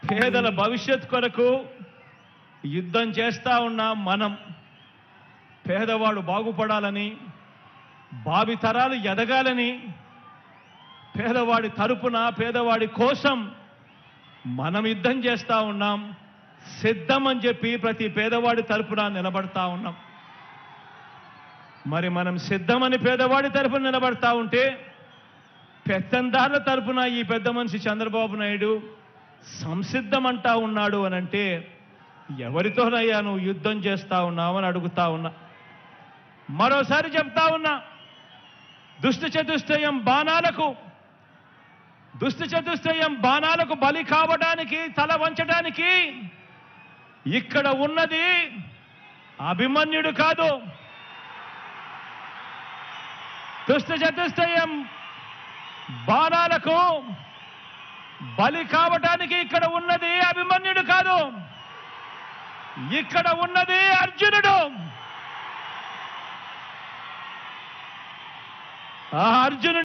పేదల భవిష్యత్ కొరకు యుద్ధం చేస్తా ఉన్నాం మనం. పేదవాడు బాగుపడాలని, భావితరాలు ఎదగాలని, పేదవాడి తరపున, పేదవాడి కోసం మనం యుద్ధం చేస్తా ఉన్నాం. సిద్ధం అని చెప్పి ప్రతి పేదవాడి తరపున నిలబడతా ఉన్నాం. మరి మనం సిద్ధమని పేదవాడి తరపున నిలబడతా ఉంటే, పెత్తందారుల తరపున ఈ పెద్ద మనిషి చంద్రబాబు నాయుడు సంసిద్ధమంటా ఉన్నాడు అనంటే, ఎవరితోనయ్యా నువ్వు యుద్ధం చేస్తా ఉన్నావని అడుగుతా ఉన్నా. మరోసారి చెప్తా ఉన్నా, దుష్ట చతుష్టయం బాణాలకు బలి కావడానికి, తల వంచడానికి ఇక్కడ ఉన్నది అభిమన్యుడు కాదు. దుష్ట చతుష్టయం బాణాలకు బలి కావడానికి ఇక్కడ ఉన్నది అభిమన్యుడు కాదు, ఇక్కడ ఉన్నది అర్జునుడు. ఆ అర్జునుడు